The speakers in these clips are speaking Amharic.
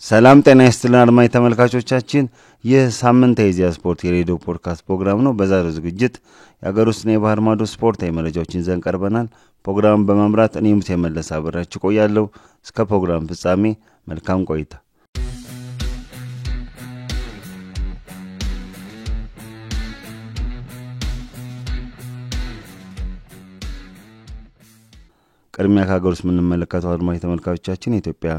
ሰላም ጤና ይስጥልን አድማጭ ተመልካቾቻችን የሳምንት የኢዜአ ስፖርት የሬዲዮ ፖድካስት ፕሮግራም ነው። በዛሬው ዝግጅት የሀገር ውስጥና የባህር ማዶ ስፖርታዊ መረጃዎችን ይዘን ቀርበናል። ፕሮግራሙን በመምራት እኔ ሙሴ መለስ አብራችሁ ቆያለሁ። እስከ ፕሮግራም ፍጻሜ መልካም ቆይታ። ቅድሚያ ከሀገር ውስጥ የምንመለከተው አድማጭ ተመልካቾቻችን የኢትዮጵያ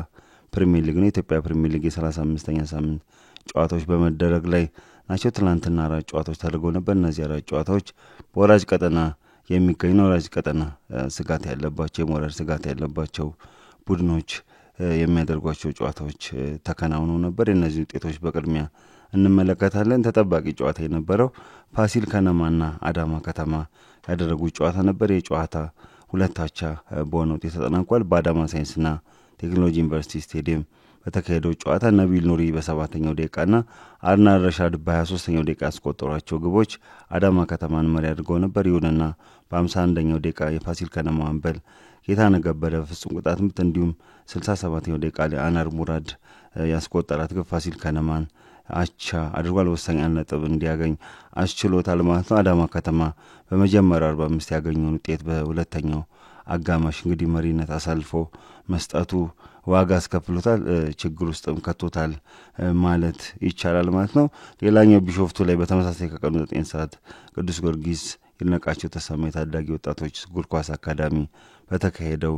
ፕሪሚየር ሊግ ነው። የኢትዮጵያ ፕሪሚየር ሊግ የ35ኛ ሳምንት ጨዋታዎች በመደረግ ላይ ናቸው። ትናንትና 4 ጨዋታዎች ተደርገው ነበር። እነዚህ 4 ጨዋታዎች በወራጅ ቀጠና የሚገኙ ወራጅ ቀጠና ስጋት ያለባቸው የሞራል ስጋት ያለባቸው ቡድኖች የሚያደርጓቸው ጨዋታዎች ተከናውነው ነበር። እነዚህ ውጤቶች በቅድሚያ እንመለከታለን። ተጠባቂ ጨዋታ የነበረው ፋሲል ከነማና አዳማ ከተማ ያደረጉት ጨዋታ ነበር። የጨዋታ ሁለት አቻ በሆነ ውጤት ተጠናቋል። በአዳማ ሳይንስና ቴክኖሎጂ ዩኒቨርሲቲ ስቴዲየም በተካሄደው ጨዋታ ነቢል ኑሪ በ7ኛው ደቂቃና አርናር ረሻድ በ23ኛው ደቂቃ ያስቆጠሯቸው ግቦች አዳማ ከተማን መሪ አድርገው ነበር። ይሁንና በ51ኛው ደቂቃ የፋሲል ከነማ አምበል ጌታነህ ገበረ በፍጹም ቅጣት ምት እንዲሁም 67ኛው ደቂቃ ላይ አናር ሙራድ ያስቆጠራት ግብ ፋሲል ከነማን አቻ አድርጓል። ወሳኝ ነጥብ እንዲያገኝ አስችሎታል ማለት ነው። አዳማ ከተማ በመጀመሪያው 45 ያገኘውን ውጤት በሁለተኛው አጋማሽ እንግዲህ መሪነት አሳልፎ መስጠቱ ዋጋ አስከፍሎታል፣ ችግር ውስጥም ከቶታል ማለት ይቻላል ማለት ነው። ሌላኛው ቢሾፍቱ ላይ በተመሳሳይ ከቀኑ 9 ሰዓት ቅዱስ ጊዮርጊስ ይድነቃቸው ተሰማ የታዳጊ ወጣቶች እግር ኳስ አካዳሚ በተካሄደው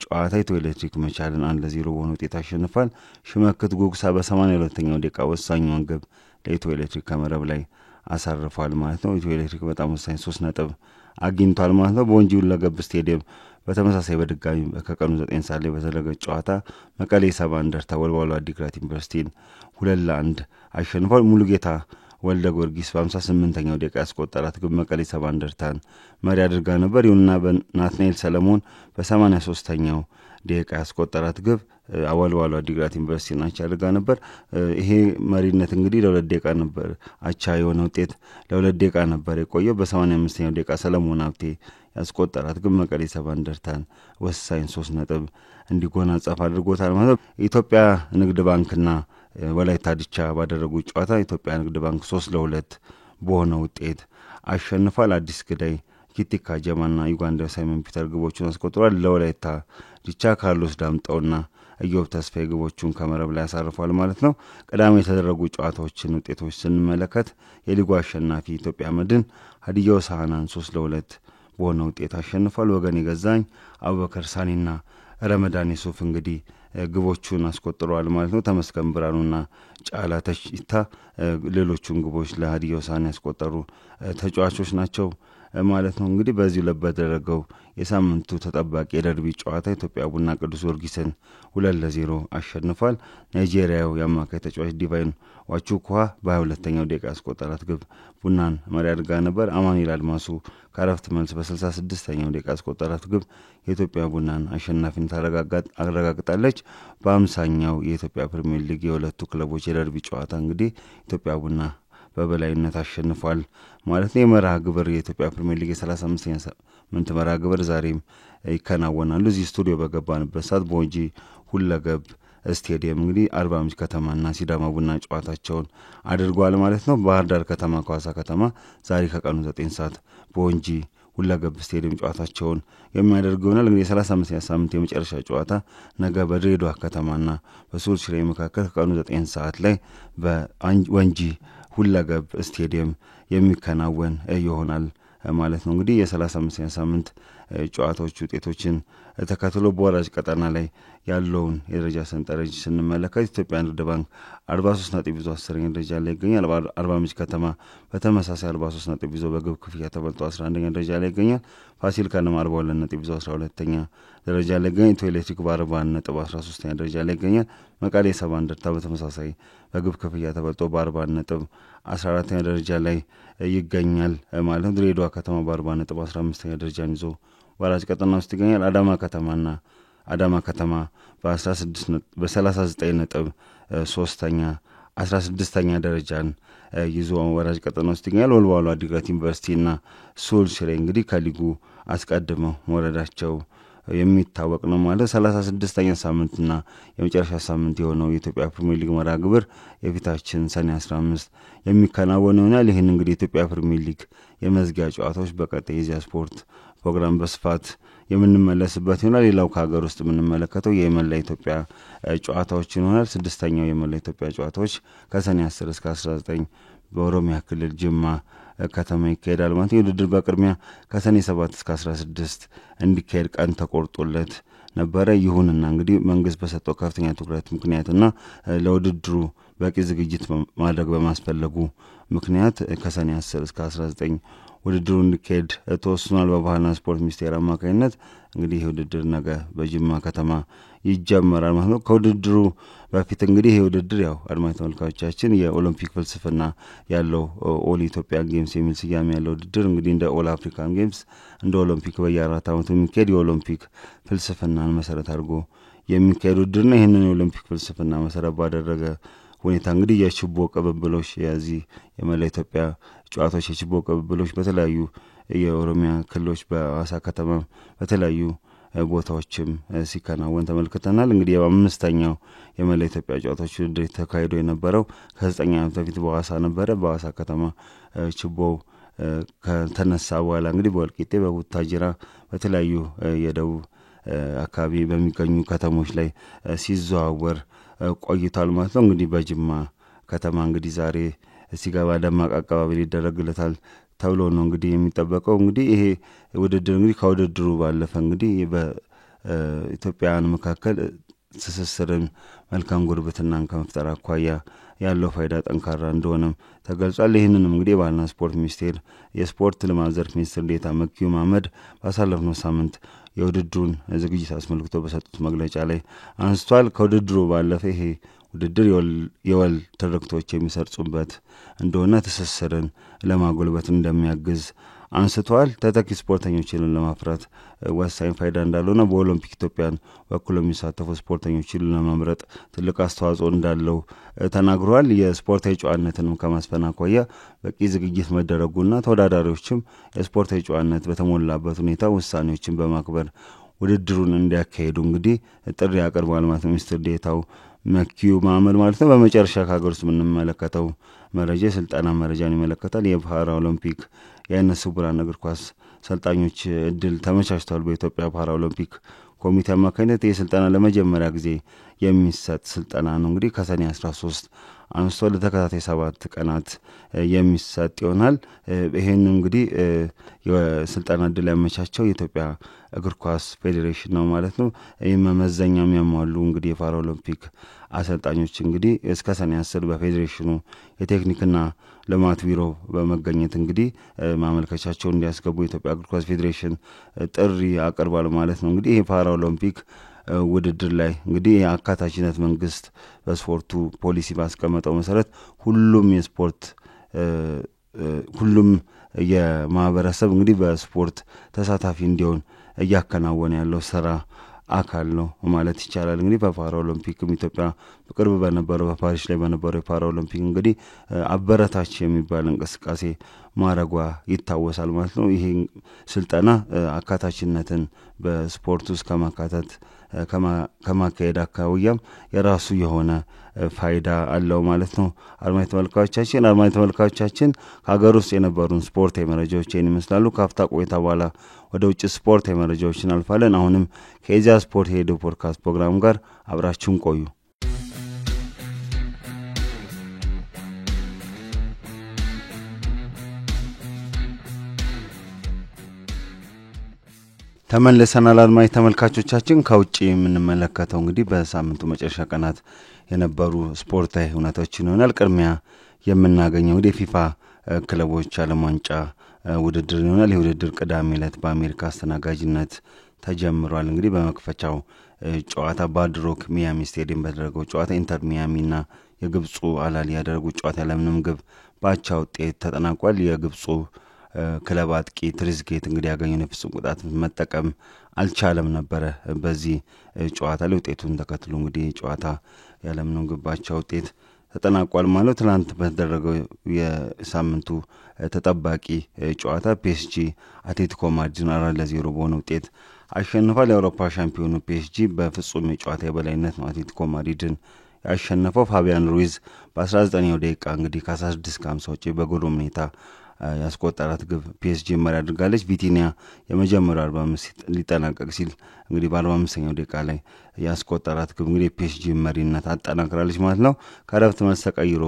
ጨዋታ ኢትዮ ኤሌክትሪክ መቻልን 1-0 በሆነ ውጤት አሸንፏል። ሽመክት ጉግሳ በ82ኛው ደቂቃ ወሳኙን ግብ ለኢትዮ ኤሌክትሪክ ከመረብ ላይ አሳርፏል ማለት ነው። ኢትዮ ኤሌክትሪክ በጣም ወሳኝ 3 ነጥብ አግኝቷል ማለት ነው። በወንጂ ሁለገብ ስቴዲየም በተመሳሳይ በድጋሚ ከቀኑ 9 ሰዓት ላይ በተደረገ ጨዋታ መቀሌ ሰባ እንደርታ ወልዋሎ አዲግራት ዩኒቨርሲቲን 2-1 አሸንፏል። ሙሉጌታ ወልደ ጊዮርጊስ በ58ኛው ደቂቃ ያስቆጠራት ግብ መቀሌ ሰባ እንደርታን መሪ አድርጋ ነበር። ይሁንና በናትናኤል ሰለሞን በ83ኛው ደቂቃ ያስቆጠራት ግብ ወልዋሎ አዲግራት ዩኒቨርሲቲ ናቻ አድርጋ ነበር። ይሄ መሪነት እንግዲህ ለ2 ደቂቃ ነበር አቻ የሆነ ውጤት ለ2 ደቂቃ ነበር የቆየው። በ85ኛው ደቂቃ ሰለሞን ሀብቴ ያስቆጠራት ግብ መቀሌ ሰባ እንደርታን ወሳኝ 3 ነጥብ እንዲጎናጸፍ አድርጎታል ማለት ነው። ኢትዮጵያ ንግድ ባንክና ወላይታ ዲቻ ባደረጉት ጨዋታ ኢትዮጵያ ንግድ ባንክ 3-2 በሆነ ውጤት አሸንፏል። አዲስ ግዳይ ኪቲካ ጀማና ዩጋንዳ ሳይመን ፒተር ግቦቹን አስቆጥሯል። ለወላይታ ዲቻ ካርሎስ ዳምጠውና ኢዮብ ተስፋዬ ግቦቹን ከመረብ ላይ ያሳርፏል ማለት ነው። ቀዳሚ የተደረጉ ጨዋታዎችን ውጤቶች ስንመለከት የሊጉ አሸናፊ ኢትዮጵያ መድን ሀዲያ ሆሳዕናን 3-2 በሆነ ውጤት አሸንፏል። ወገን የገዛኝ አቡበከር ሳኒና ረመዳን ዩሱፍ እንግዲህ ግቦቹን አስቆጥረዋል ማለት ነው። ተመስገን ብርሃኑና ጫላ ተሽታ ሌሎቹን ግቦች ለሀዲያ ሆሳዕና ያስቆጠሩ ተጫዋቾች ናቸው ማለት ነው። እንግዲህ በዚህ ለበደረገው የሳምንቱ ተጠባቂ የደርቢ ጨዋታ ኢትዮጵያ ቡና ቅዱስ ጊዮርጊስን 2-0 አሸንፏል። ናይጄሪያው የአማካይ ተጫዋች ዲቫይን ዋቹኩሃ በ22ኛው ደቂቃ ያስቆጠራት ግብ ቡናን መሪ አድርጋ ነበር። አማኑኤል አድማሱ ከረፍት መልስ በ66ኛው ደቂቃ ያስቆጠራት ግብ የኢትዮጵያ ቡናን አሸናፊነት አረጋግጣለች። በ50ኛው የኢትዮጵያ ፕሪሚየር ሊግ የሁለቱ ክለቦች የደርቢ ጨዋታ እንግዲህ ኢትዮጵያ ቡና በበላይነት አሸንፏል ማለት ነው። የመርሃ ግብር የኢትዮጵያ ፕሪሚየር ሊግ የ35ኛ ሳምንት መርሃ ግብር ዛሬም ይከናወናሉ። እዚህ ስቱዲዮ በገባንበት ሰዓት በወንጂ ሁለገብ ስቴዲየም እንግዲህ አርባ ምንጭ ከተማና ሲዳማ ቡና ጨዋታቸውን አድርጓል ማለት ነው። ባህር ዳር ከተማ ከሐዋሳ ከተማ ዛሬ ከቀኑ 9 ሰዓት በወንጂ ሁለገብ ስቴዲየም ጨዋታቸውን የሚያደርጉ ይሆናል። እንግዲህ የ35ኛ ሳምንት የመጨረሻ ጨዋታ ነገ በድሬዳዋ ከተማና በሱል ሽሬ መካከል ከቀኑ 9 ሰዓት ላይ በወንጂ ሁለገብ ስቴዲየም የሚከናወን ይሆናል ማለት ነው። እንግዲህ የ35ኛ ሳምንት ጨዋታዎች ውጤቶችን ተከትሎ በወራጅ ቀጠና ላይ ያለውን የደረጃ ሰንጠረዥ ስንመለከት ኢትዮጵያ ንግድ ባንክ 43 ነጥብ ይዞ 10ኛ ደረጃ ላይ ይገኛል። አርባ ምንጭ ከተማ በተመሳሳይ 43 ነጥብ ይዞ በግብ ክፍያ ተበልጦ 11ኛ ደረጃ ላይ ይገኛል። ፋሲል ከነማ 42 ነጥብ ይዞ 12ኛ ደረጃ ላይ ይገኛል። ኢትዮ ኤሌክትሪክ በ40 ነጥብ 13ኛ ደረጃ ላይ ይገኛል። መቀሌ ሰባ እንደርታ በተመሳሳይ በግብ ክፍያ ተበልጦ በ40 ነጥብ 14ኛ ደረጃ ላይ ይገኛል ማለት ነው። ድሬዳዋ ከተማ በ40 ነጥብ 15ኛ ደረጃን ይዞ ወራጅ ቀጠና ውስጥ ይገኛል። አዳማ ከተማ በ39 ነጥብ 3ኛ 16ኛ ደረጃን ይዞ ወራጅ ቀጠና ውስጥ ይገኛል። ወልዋሎ አዲግራት ዩኒቨርሲቲና ሱል ሽሬ እንግዲህ ከሊጉ አስቀድመው መውረዳቸው የሚታወቅ ነው ማለት 36ኛ ሳምንትና የመጨረሻ ሳምንት የሆነው የኢትዮጵያ ፕሪሚየር ሊግ መርሃ ግብር የፊታችን ሰኔ 15 የሚከናወን ይሆናል። ይህን እንግዲህ የኢትዮጵያ ፕሪሚየር ሊግ የመዝጊያ ጨዋታዎች በቀጣይ የኢዜአ ስፖርት ፕሮግራም በስፋት የምንመለስበት ይሆናል። ሌላው ከሀገር ውስጥ የምንመለከተው የመላ ኢትዮጵያ ጨዋታዎች ይሆናል። ስድስተኛው የመላ ኢትዮጵያ ጨዋታዎች ከሰኔ 10 እስከ 19 በኦሮሚያ ክልል ጅማ ከተማ ይካሄዳል ማለት ነው። የውድድር በቅድሚያ ከሰኔ 7 እስከ 16 እንዲካሄድ ቀን ተቆርጦለት ነበረ። ይሁንና እንግዲህ መንግስት በሰጠው ከፍተኛ ትኩረት ምክንያትና ለውድድሩ በቂ ዝግጅት ማድረግ በማስፈለጉ ምክንያት ከሰኔ 10 እስከ 19 ውድድሩ እንዲካሄድ ተወስኗል። በባህልና ስፖርት ሚኒስቴር አማካኝነት እንግዲህ ውድድር ነገ በጅማ ከተማ ይጀመራል ማለት ነው። ከውድድሩ በፊት እንግዲህ ውድድር ያው አድማጭ ተመልካቾቻችን የኦሎምፒክ ፍልስፍና ያለው ኦል ኢትዮጵያን ጌምስ የሚል ስያሜ ያለው ውድድር እንግዲህ እንደ ኦል አፍሪካን ጌምስ እንደ ኦሎምፒክ በየ4 ዓመቱ የሚካሄድ የኦሎምፒክ ፍልስፍናን መሰረት አድርጎ የሚካሄድ ውድድር ነው። ይህንን የኦሎምፒክ ፍልስፍና መሰረት ባደረገ ሁኔታ እንግዲህ የችቦ ቅብብሎች የዚህ የመላ ኢትዮጵያ ጨዋታዎች የችቦ ቅብብሎች በተለያዩ የኦሮሚያ ክልሎች በአዋሳ ከተማ በተለያዩ ቦታዎችም ሲከናወን ተመልክተናል። እንግዲህ የአምስተኛው የመላ ኢትዮጵያ ጨዋታዎች ውድድር ተካሂዶ የነበረው ከ9 ዓመት በፊት በአዋሳ ነበረ። በአዋሳ ከተማ ችቦው ከተነሳ በኋላ እንግዲህ በወልቂጤ በቡታጅራ በተለያዩ የደቡብ አካባቢ በሚገኙ ከተሞች ላይ ሲዘዋወር ቆይቷል ማለት ነው። እንግዲህ በጅማ ከተማ እንግዲህ ዛሬ ሲገባ ደማቅ አቀባበል ይደረግለታል ተብሎ ነው እንግዲህ የሚጠበቀው። እንግዲህ ይሄ ውድድር እንግዲህ ከውድድሩ ባለፈ እንግዲህ በኢትዮጵያውያን መካከል ትስስርን መልካም ጉርብትናን ከመፍጠር አኳያ ያለው ፋይዳ ጠንካራ እንደሆነም ተገልጿል። ይህንንም እንግዲህ ባህልና ስፖርት ሚኒስቴር የስፖርት ልማት ዘርፍ ሚኒስትር ዴኤታ መኪዩ መሐመድ ባሳለፍነው ሳምንት የውድድሩን ዝግጅት አስመልክቶ በሰጡት መግለጫ ላይ አንስቷል። ከውድድሩ ባለፈ ይሄ ውድድር የወል ትርክቶች የሚሰርጹበት እንደሆነ ትስስርን ለማጎልበት እንደሚያግዝ አንስተዋል። ተተኪ ስፖርተኞችን ለማፍራት ወሳኝ ፋይዳ እንዳለውና በኦሎምፒክ ኢትዮጵያን ወክሎ የሚሳተፉ ስፖርተኞችን ለመምረጥ ትልቅ አስተዋጽኦ እንዳለው ተናግረዋል። የስፖርታዊ ጨዋነትንም ከማስፈን አኳያ በቂ ዝግጅት መደረጉና ተወዳዳሪዎችም የስፖርታዊ ጨዋነት በተሞላበት ሁኔታ ውሳኔዎችን በማክበር ውድድሩን እንዲያካሄዱ እንግዲህ ጥሪ አቅርቧል ማለት ነው ሚኒስትር ዴኤታው መኪዩ መሐመድ ማለት ነው። በመጨረሻ ከሀገር ውስጥ የምንመለከተው መረጃ የስልጠና መረጃን ይመለከታል። የፓራ ኦሎምፒክ የዓይነ ስውራን እግር ኳስ ሰልጣኞች እድል ተመቻችቷል። በኢትዮጵያ ፓራ ኦሎምፒክ ኮሚቴ አማካኝነት ይህ ስልጠና ለመጀመሪያ ጊዜ የሚሰጥ ስልጠና ነው። እንግዲህ ከሰኔ 13 አንስቶ ለተከታታይ 7 ቀናት የሚሰጥ ይሆናል። ይሄን እንግዲህ የስልጠና እድል ያመቻቸው የኢትዮጵያ እግር ኳስ ፌዴሬሽን ነው ማለት ነው። ይህም መመዘኛ የሚያሟሉ እንግዲህ የፓራ ኦሎምፒክ አሰልጣኞች እንግዲህ እስከ ሰኔ 10 በፌዴሬሽኑ የቴክኒክና ልማት ቢሮ በመገኘት እንግዲህ ማመልከቻቸውን እንዲያስገቡ የኢትዮጵያ እግር ኳስ ፌዴሬሽን ጥሪ አቅርቧል ማለት ነው። እንግዲህ የፓራ ኦሎምፒክ ውድድር ላይ እንግዲህ የአካታችነት መንግስት በስፖርቱ ፖሊሲ ባስቀመጠው መሰረት ሁሉም የማህበረሰብ እንግዲህ በስፖርት ተሳታፊ እንዲሆን እያከናወነ ያለው ስራ አካል ነው ማለት ይቻላል። እንግዲህ በፓራ ኦሎምፒክም ኢትዮጵያ በቅርብ በነበረው በፓሪስ ላይ በነበረው የፓራ ኦሎምፒክ እንግዲህ አበረታች የሚባል እንቅስቃሴ ማረጓ ይታወሳል ማለት ነው። ይሄ ስልጠና አካታችነትን በስፖርት ውስጥ ከማካሄድ አካባቢያም የራሱ የሆነ ፋይዳ አለው ማለት ነው። አድማጭ ተመልካቾቻችን ከሀገር ውስጥ የነበሩን ስፖርታዊ መረጃዎች ይመስላሉ። ካፍታ ቆይታ በኋላ ወደ ውጭ ስፖርታዊ መረጃዎች እናልፋለን። አሁንም ከኢዜአ ስፖርት ሄዶ ፖድካስት ፕሮግራም ጋር አብራችሁን ቆዩ። ተመልሰናል። አድማጭ ተመልካቾቻችን ከውጭ የምንመለከተው እንግዲህ በሳምንቱ መጨረሻ ቀናት የነበሩ ስፖርታዊ ሁነቶችን ይሆናል። ቅድሚያ የምናገኘው እንግዲህ ፊፋ ክለቦች ዓለም ዋንጫ ውድድር ይሆናል። የውድድር ቅዳሜ ዕለት በአሜሪካ አስተናጋጅነት ተጀምሯል። እንግዲህ በመክፈቻው ጨዋታ ባድሮክ ሚያሚ ስቴዲየም በተደረገው ጨዋታ ኢንተር ሚያሚና የግብፁ አላሊ ያደረጉት ጨዋታ ያለምንም ግብ ባቻ ውጤት ተጠናቋል። የግብፁ ክለብ አጥቂ ትሪዝጌት እንግዲህ ያገኘውን የፍጹም ቅጣት መጠቀም አልቻለም ነበረ በዚህ ጨዋታ ላይ። ውጤቱን ተከትሎ እንግዲህ ጨዋታ ያለምንም ግብ ባቻ ውጤት ተጠናቋል ማለት። ትናንት በተደረገው የሳምንቱ ተጠባቂ ጨዋታ ፒኤስጂ አትሌቲኮ ማድሪድን 4-0 በሆነ ውጤት አሸንፏል። የአውሮፓ ሻምፒዮኑ ፒኤስጂ በፍጹም የጨዋታ የበላይነት ነው አትሌቲኮ ማድሪድን ያሸነፈው። ፋቢያን ሩይዝ በ19ኛው ደቂቃ እንግዲህ ከ16:50 ውጪ በጎል ሁኔታ ያስቆጠራት ግብ ፒኤስጂ መሪ አድርጋለች። ቪቲኒያ የመጀመሪያው 45 ሊጠናቀቅ ሲል እንግዲህ በ45ኛው ደቂቃ ላይ ያስቆጠራት ግብ እንግዲህ ፒኤስጂ መሪነት አጠናክራለች ማለት ነው። ከረፍት መልስ ተቀይሮ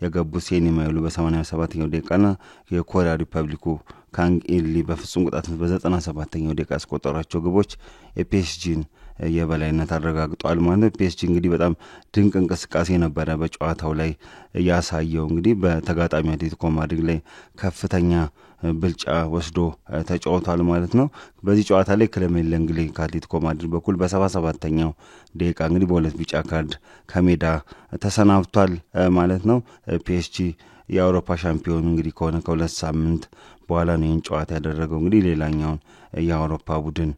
የገቡት ሴኒ ማይሉ በ87ኛው ደቂቃና የኮሪያ ሪፐብሊኩ ካንግ ኢሊ በፍጹም ቅጣት በ97ኛው ደቂቃ ያስቆጠሯቸው ግቦች የፒኤስጂን የበላይነት አረጋግጧል ማለት ነው። ፒኤስጂ እንግዲህ በጣም ድንቅ እንቅስቃሴ ነበረ በጨዋታው ላይ ያሳየው። እንግዲህ በተጋጣሚ አትሌቲኮ ማድሪድ ላይ ከፍተኛ ብልጫ ወስዶ ተጫውቷል ማለት ነው። በዚህ ጨዋታ ላይ ክለሜን ለንግሌ ከአትሌቲኮ ማድሪድ በኩል በ77ኛው ደቂቃ እንግዲህ በሁለት ቢጫ ካርድ ከሜዳ ተሰናብቷል ማለት ነው። ፒኤስጂ የአውሮፓ ሻምፒዮን እንግዲህ ከሆነ ከሁለት ሳምንት በኋላ ነው ይህን ጨዋታ ያደረገው። እንግዲህ ሌላኛውን የአውሮፓ ቡድን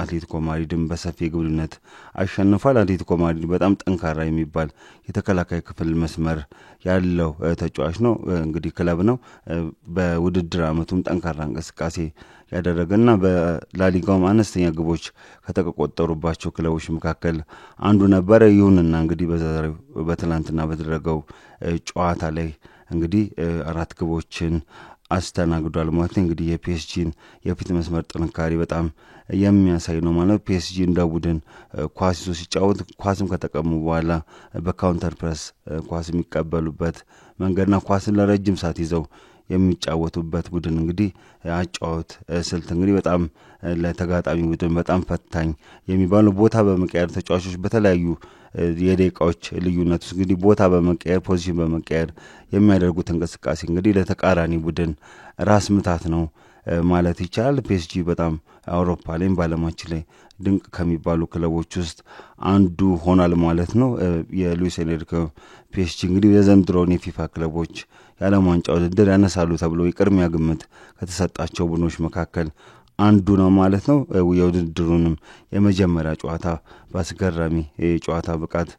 አትሌቲኮ ማድሪድን በሰፊ ግብልነት አሸንፏል። አትሌቲኮ ማድሪድ በጣም ጠንካራ የሚባል የተከላካይ ክፍል መስመር ያለው ተጫዋች ነው እንግዲህ ክለብ ነው። በውድድር አመቱም ጠንካራ እንቅስቃሴ ያደረገና በላሊጋውም አነስተኛ ግቦች ከተቆጠሩባቸው ክለቦች መካከል አንዱ ነበረ። ይሁንና እንግዲህ በትላንትና በተደረገው ጨዋታ ላይ እንግዲህ 4 ግቦችን አስተናግዷል ማለት ነው። እንግዲህ የፒኤስጂን የፊት መስመር ጥንካሬ በጣም የሚያሳይ ነው ማለት። ፒኤስጂ እንደ ቡድን ኳስ ይዞ ሲጫወት ኳስም ከተቀሙ በኋላ በካውንተር ፕረስ ኳስ የሚቀበሉበት መንገድና ኳስን ለረጅም ሰዓት ይዘው የሚጫወቱበት ቡድን እንግዲህ አጫወት ስልት እንግዲህ በጣም ለተጋጣሚ ቡድን በጣም ፈታኝ የሚባለው ቦታ በመቀየር ተጫዋቾች በተለያዩ የደቂቃዎች ልዩነት ውስጥ እንግዲህ ቦታ በመቀየር ፖዚሽን በመቀየር የሚያደርጉት እንቅስቃሴ እንግዲህ ለተቃራኒ ቡድን ራስ ምታት ነው ማለት ይቻላል። ፒኤስጂ በጣም አውሮፓ ላይም በዓለማችን ላይ ድንቅ ከሚባሉ ክለቦች ውስጥ አንዱ ሆኗል ማለት ነው። የሉዊስ ኤንሪኬ ፒኤስጂ እንግዲህ የዘንድሮውን የፊፋ ክለቦች የዓለም ዋንጫ ውድድር ያነሳሉ ተብሎ የቅድሚያ ግምት ከተሰጣቸው ቡድኖች መካከል አንዱ ነው ማለት ነው። የውድድሩንም የመጀመሪያ ጨዋታ በአስገራሚ የጨዋታ ብቃት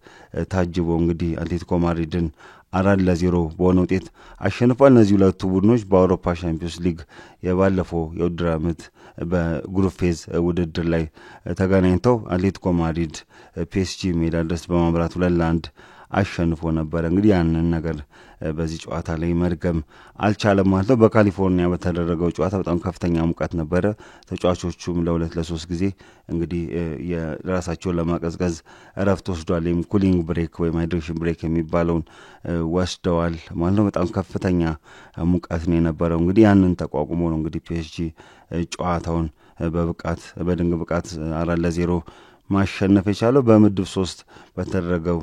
ታጅቦ እንግዲህ አትሌቲኮ ማድሪድን 4-0 በሆነ ውጤት አሸንፏል። እነዚህ ሁለቱ ቡድኖች በአውሮፓ ሻምፒዮንስ ሊግ የባለፈው የውድድር ዓመት በግሩፕ ፌዝ ውድድር ላይ ተገናኝተው አትሌቲኮ ማድሪድ ፒኤስጂ ሜዳ ድረስ በማምራት 2-1 አሸንፎ ነበር። እንግዲህ ያንን ነገር በዚህ ጨዋታ ላይ መድገም አልቻለም ማለት ነው። በካሊፎርኒያ በተደረገው ጨዋታ በጣም ከፍተኛ ሙቀት ነበረ። ተጫዋቾቹም ለ2-3 ጊዜ እንግዲህ የራሳቸውን ለማቀዝቀዝ እረፍት ወስዷል። ኩሊንግ ብሬክ ወይም ሃይድሬሽን ብሬክ የሚባለውን ወስደዋል ማለት ነው። በጣም ከፍተኛ ሙቀት ነው የነበረው። እንግዲህ ያንን ተቋቁሞ ነው እንግዲህ ፒኤስጂ ጨዋታውን በብቃት በድንቅ ብቃት 4-0 ማሸነፍ የቻለው። በምድብ 3 በተደረገው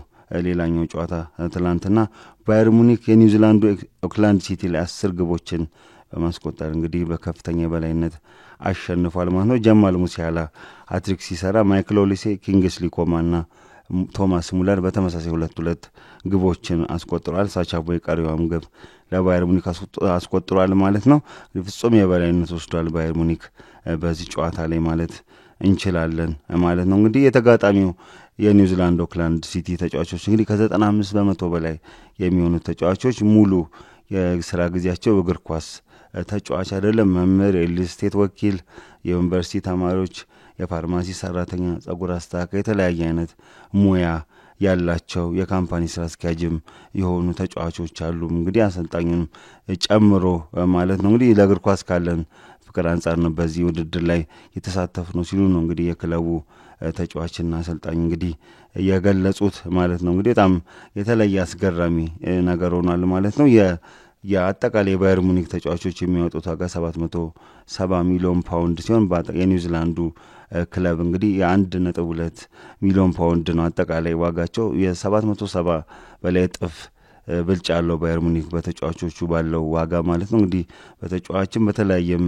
ሌላኛው ጨዋታ ትላንትና ባየር ሙኒክ የኒውዚላንዱ ኦክላንድ ሲቲ ላይ 10 ግቦችን በማስቆጠር እንግዲህ በከፍተኛ በላይነት አሸንፏል ማለት ነው። ጀማል ሙሲያላ ሃትሪክ ሲሰራ ማይክል ኦሊሴ፣ ኪንግስሊ ኮማና ቶማስ ሙለር በተመሳሳይ 2 ግቦችን አስቆጥሯል። ሳቻ ቦይ ቀሪዋም ግብ ለባየር ሙኒክ አስቆጥሯል ማለት ነው። ፍጹም የበላይነት ወስዷል ባየር ሙኒክ በዚህ ጨዋታ ላይ ማለት እንችላለን ማለት ነው። እንግዲህ የተጋጣሚው የኒውዚላንድ ኦክላንድ ሲቲ ተጫዋቾች እንግዲህ ከ95% በላይ የሚሆኑት ተጫዋቾች ሙሉ የስራ ጊዜያቸው እግር ኳስ ተጫዋች አይደለም። መምህር፣ የሪል ስቴት ወኪል፣ የዩኒቨርሲቲ ተማሪዎች፣ የፋርማሲ ሰራተኛ፣ ጸጉር አስተካካይ፣ የተለያየ አይነት ሙያ ያላቸው የካምፓኒ ስራ አስኪያጅም የሆኑ ተጫዋቾች አሉ። እንግዲህ አሰልጣኙን ጨምሮ ማለት ነው። እንግዲህ ለእግር ኳስ ካለን ፍቅር አንጻር ነው በዚህ ውድድር ላይ የተሳተፉ ነው ሲሉ ነው እንግዲህ የክለቡ ተጫዋችና አሰልጣኝ እንግዲህ የገለጹት ማለት ነው። እንግዲህ በጣም የተለየ አስገራሚ ነገር ሆኗል ማለት ነው። የአጠቃላይ የባየር ሙኒክ ተጫዋቾች የሚያወጡት ዋጋ 770 ሚሊዮን ፓውንድ ሲሆን የኒውዚላንዱ ክለብ እንግዲህ የ1.2 ሚሊዮን ፓውንድ ነው አጠቃላይ ዋጋቸው። የ770 በላይ እጥፍ ብልጫ ያለው ባየር ሙኒክ በተጫዋቾቹ ባለው ዋጋ ማለት ነው። እንግዲህ በተጫዋችም በተለያየም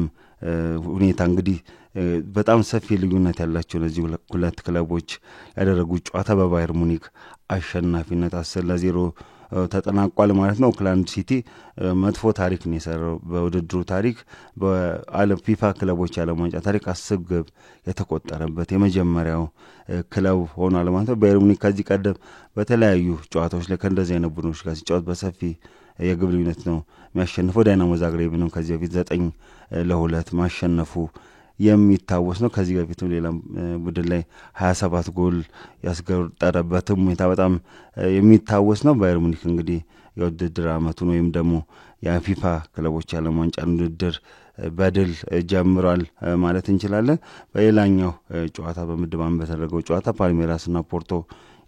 ሁኔታ እንግዲህ በጣም ሰፊ ልዩነት ያላቸው እነዚህ ሁለት ክለቦች ያደረጉት ጨዋታ በባየር ሙኒክ አሸናፊነት 10-0 ተጠናቋል ማለት ነው። ኦክላንድ ሲቲ መጥፎ ታሪክ ነው የሰራው በውድድሩ ታሪክ። በዓለም ፊፋ ክለቦች የዓለም ዋንጫ ታሪክ 10 ግብ የተቆጠረበት የመጀመሪያው ክለብ ሆኗል ማለት ነው። ባየር ሙኒክ ከዚህ ቀደም በተለያዩ ጨዋታዎች ላይ ከእንደዚህ አይነት ቡድኖች ጋር ሲጫወት በሰፊ የግብ ልዩነት ነው የሚያሸንፈው። ዳይናሞ ዛግሬብንም ከዚህ በፊት 9-2 ማሸነፉ የሚታወስ ነው። ከዚህ በፊትም ሌላ ቡድን ላይ 27 ጎል ያስቆጠረበትም ሁኔታ በጣም የሚታወስ ነው። ባየር ሙኒክ እንግዲህ የውድድር ዓመቱን ወይም ደግሞ የፊፋ ክለቦች ዓለም ዋንጫ ውድድር በድል ጀምሯል ማለት እንችላለን። በሌላኛው ጨዋታ በምድብ አንድ በተደረገው ጨዋታ ፓልሜራስና ፖርቶ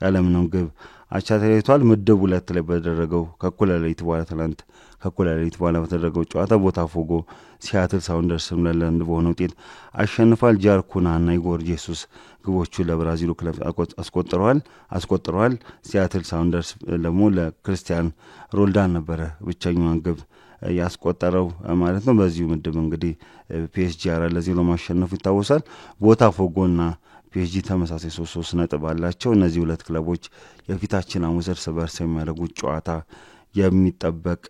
ያለምንም ግብ አቻ ተለያይተዋል። ምድብ 2 ላይ በተደረገው ከእኩለ ሌሊት በኋላ በተደረገው ጨዋታ ቦታፎጎ ሲያትል ሳውንደርስን 2-1 በሆነ ውጤት አሸንፏል። ጃርኩናና ኢጎር ጄሱስ ግቦቹ ለብራዚሉ ክለብ አስቆጥረዋል። ሲያትል ሳውንደርስ ደግሞ ለክርስቲያን ሮልዳን ነበረ ብቸኛዋን ግብ ያስቆጠረው ማለት ነው። በዚሁ ምድብ እንግዲህ ፒኤስጂ 4-0 ማሸነፉ ይታወሳል። ቦታፎጎና ፒኤስጂ ተመሳሳይ 3 ነጥብ አላቸው። እነዚህ ሁለት ክለቦች የፊታችን ሐሙስ እርስ በርስ የሚያደርጉት ጨዋታ የሚጠበቅ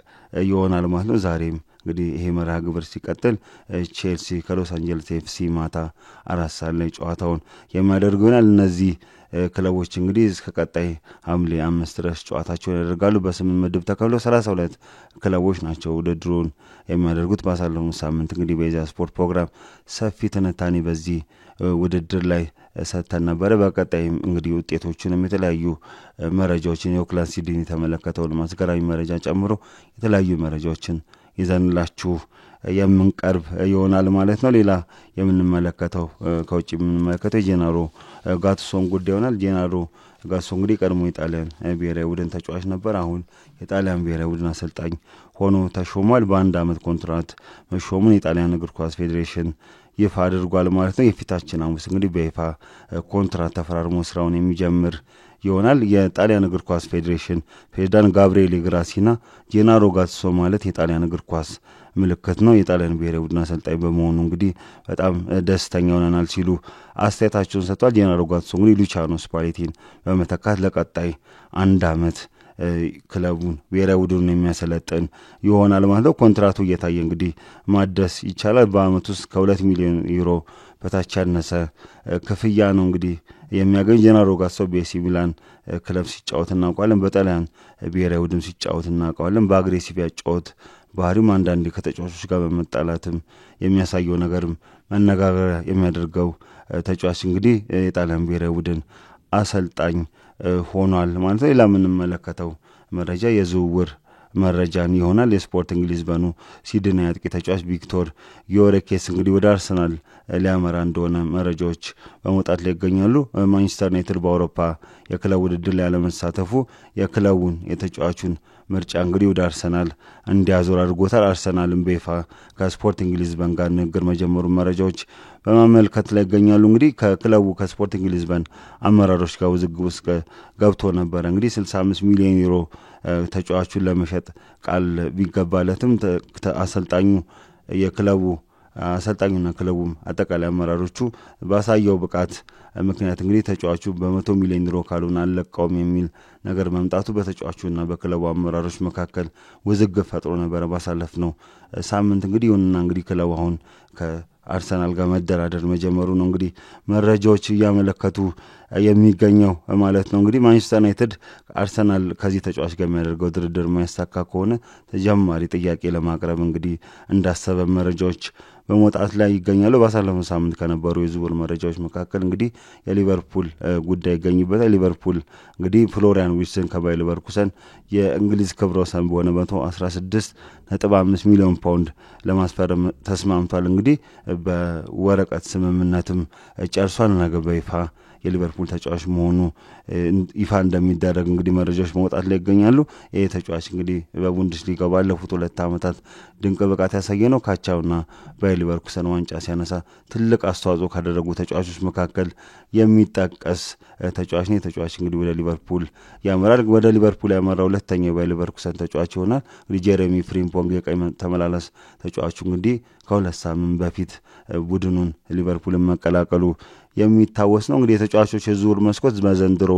ይሆናል ማለት ነው። ዛሬም እንግዲህ ይሄ መርሃ ግብር ሲቀጥል ቼልሲ ከሎስ አንጀለስ ኤፍሲ ማታ 4 ሰዓት ላይ ጨዋታውን የሚያደርጉ ይሆናል። እነዚህ ክለቦች እንግዲህ እስከ ቀጣይ ሐምሌ 5 ድረስ ጨዋታቸውን ያደርጋሉ። በ8 ምድብ ተከፍለው 32 ክለቦች ናቸው ውድድሩን የሚያደርጉት። ባሳለፉት ሳምንት እንግዲህ በኢዜአ ስፖርት ፕሮግራም ሰፊ ትንታኔ በዚህ ውድድር ላይ ሰጥተን ነበረ። በቀጣይም እንግዲህ ውጤቶችንም የተለያዩ መረጃዎችን የኦክላንድ ሲድኒ የተመለከተውን አስገራሚ መረጃ ጨምሮ የተለያዩ መረጃዎችን ይዘንላችሁ የምንቀርብ ይሆናል ማለት ነው። ሌላ የምንመለከተው ከውጭ የምንመለከተው የጄናሮ ጋቱሶን ጉዳይ ይሆናል። ጄናሮ ጋቱሶ እንግዲህ ቀድሞ የጣሊያን ብሔራዊ ቡድን ተጫዋች ነበር። አሁን የጣሊያን ብሔራዊ ቡድን አሰልጣኝ ሆኖ ተሾሟል። በ1 ዓመት ኮንትራት መሾሙን የጣሊያን እግር ኳስ ፌዴሬሽን ይፋ አድርጓል ማለት ነው። የፊታችን ሐሙስ እንግዲህ በይፋ ኮንትራት ተፈራርሞ ስራውን የሚጀምር ይሆናል። የጣሊያን እግር ኳስ ፌዴሬሽን ፕሬዝዳንት ጋብሪኤል ግራሲና ጄናሮ ጋቱሶ ማለት የጣሊያን እግር ኳስ ምልክት ነው፣ የጣሊያን ብሔራዊ ቡድን አሰልጣኝ በመሆኑ እንግዲህ በጣም ደስተኛ ሆነናል ሲሉ አስተያየታቸውን ሰጥቷል። ጄናሮ ጋቱሶ እንግዲህ ሉቺያኖ ስፓሌቲን በመተካት ለቀጣይ 1 ዓመት ክለቡን ብሔራዊ ቡድኑን የሚያሰለጥን ይሆናል ማለት ነው። ኮንትራቱ እየታየ እንግዲህ ማደስ ይቻላል። በአመት ውስጥ ከ2 ሚሊዮን ዩሮ በታች ያነሰ ክፍያ ነው እንግዲህ የሚያገኝ። ጄናሮ ጋቱሶ በኤሲ ሚላን ክለብ ሲጫወት እናውቀዋለን። በጣሊያን ብሔራዊ ቡድን ሲጫወት እናውቀዋለን። በአግሬሲቭ ያጫወት ባህሪም አንዳንድ ከተጫዋቾች ጋር በመጣላትም የሚያሳየው ነገርም መነጋገሪያ የሚያደርገው ተጫዋች እንግዲህ የጣሊያን ብሔራዊ ቡድን አሰልጣኝ ሆኗል ማለት ነው። ሌላ የምንመለከተው መረጃ የዝውውር መረጃን ይሆናል። የስፖርቲንግ ሊዝበኑ ሲድኒ አጥቂ ተጫዋች ቪክቶር ዮኬሬስ እንግዲህ ወደ አርሰናል ሊያመራ እንደሆነ መረጃዎች በመውጣት ላይ ይገኛሉ። ማንቸስተር ዩናይትድ በአውሮፓ የክለብ ውድድር ላይ ያለመሳተፉ የክለቡን የተጫዋቹን ምርጫ እንግዲህ ወደ አርሰናል እንዲያዞር አድርጎታል። አርሰናልን በይፋ ከስፖርቲንግ ሊዝበን ጋር ንግግር መጀመሩ መረጃዎች በማመልከት ላይ ይገኛሉ። እንግዲህ ከክለቡ ከስፖርቲንግ ሊዝበን አመራሮች ጋር ውዝግብ ውስጥ ገብቶ ነበረ። እንግዲህ 65 ሚሊዮን ዩሮ ተጫዋቹን ለመሸጥ ቃል ቢገባለትም አሰልጣኙ አሰልጣኙና ክለቡም አጠቃላይ አመራሮቹ ባሳየው ብቃት ምክንያት እንግዲህ ተጫዋቹ በ100 ሚሊዮን ዩሮ ካሉን አልለቀውም የሚል ነገር መምጣቱ በተጫዋቹና በክለቡ አመራሮች መካከል ውዝግብ ፈጥሮ ነበረ ባሳለፍነው ሳምንት። እንግዲህ ይሁንና እንግዲህ ክለቡ አሁን ከአርሰናል ጋር መደራደር መጀመሩ ነው እንግዲህ መረጃዎች እያመለከቱ የሚገኘው ማለት ነው። እንግዲህ ማንቸስተር ዩናይትድ አርሰናል ከዚህ ተጫዋች ጋር የሚያደርገው ድርድር ማይሳካ ከሆነ ተጨማሪ ጥያቄ ለማቅረብ እንግዲህ እንዳሰበ መረጃዎች በመውጣት ላይ ይገኛሉ። ባሳለፈው ሳምንት ከነበሩ የዝውውር መረጃዎች መካከል እንግዲህ የሊቨርፑል ጉዳይ ይገኝበታል። ሊቨርፑል እንግዲህ ፍሎሪያን ዊልሰን ከባየር ሌቨርኩሰን የእንግሊዝ ክብረ ወሰን በሆነ 116.5 ሚሊዮን ፓውንድ ለማስፈረም ተስማምቷል። እንግዲህ በወረቀት ስምምነትም ጨርሷል። ነገ በይፋ የሊቨርፑል ተጫዋች መሆኑ ይፋ እንደሚደረግ እንግዲህ መረጃዎች መውጣት ላይ ይገኛሉ። ይህ ተጫዋች እንግዲህ በቡንደስሊጋ ባለፉት 2 ዓመታት ድንቅ ብቃት ያሳየ ነው። ካቻውና ባየር ሌቨርኩሰን ዋንጫ ሲያነሳ ትልቅ አስተዋጽኦ ካደረጉ ተጫዋቾች መካከል የሚጠቀስ ተጫዋች ነው። ተጫዋች እንግዲህ ወደ ሊቨርፑል ያመራል። ወደ ሊቨርፑል ያመራው ሁለተኛው የባየር ሌቨርኩሰን ተጫዋች ይሆናል። እንግዲህ ጄሬሚ ፍሪምፖንግ የቀይ ተመላላስ ተጫዋቹ እንግዲህ ከ2 ሳምንት በፊት ቡድኑን ሊቨርፑልን መቀላቀሉ የሚታወስ ነው። እንግዲህ የተጫዋቾች የዝውውር መስኮት በዘንድሮ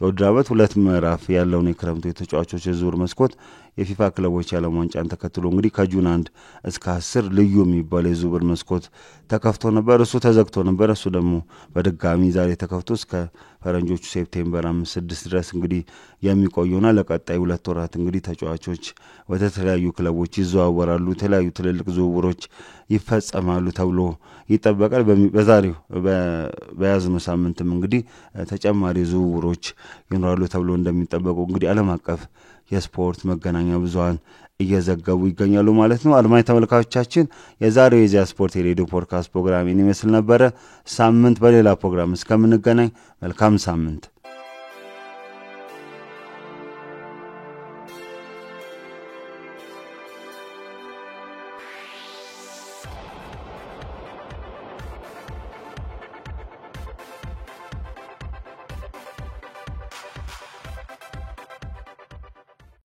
የውድድር ዓመት 2 ምዕራፍ ያለውን የክረምቱ የተጫዋቾች የዝውውር መስኮት የፊፋ ክለቦች የዓለም ዋንጫን ተከትሎ እንግዲህ ከጁን 1 እስከ 10 ልዩ የሚባል የዝውውር መስኮት ተከፍቶ ነበር። እሱ ተዘግቶ ነበር። እሱ ደግሞ በድጋሚ ዛሬ ተከፍቶ እስከ ፈረንጆቹ ሴፕቴምበር 5-6 ድረስ እንግዲህ የሚቆዩና ለቀጣይ 2 ወራት እንግዲህ ተጫዋቾች ወደ ተለያዩ ክለቦች ይዘዋወራሉ፣ የተለያዩ ትልልቅ ዝውውሮች ይፈጸማሉ ተብሎ ይጠበቃል። በዛሬው በያዝነው ሳምንትም እንግዲህ ተጨማሪ ዝውውሮች ይኖራሉ ተብሎ እንደሚጠበቁ እንግዲህ ዓለም አቀፍ የስፖርት መገናኛ ብዙሃን እየዘገቡ ይገኛሉ ማለት ነው። አድማጭ ተመልካቾቻችን የዛሬው የኢዜአ ስፖርት የሬዲዮ ፖድካስት ፕሮግራም ይመስል ነበረ። ሳምንት በሌላ ፕሮግራም እስከምንገናኝ መልካም ሳምንት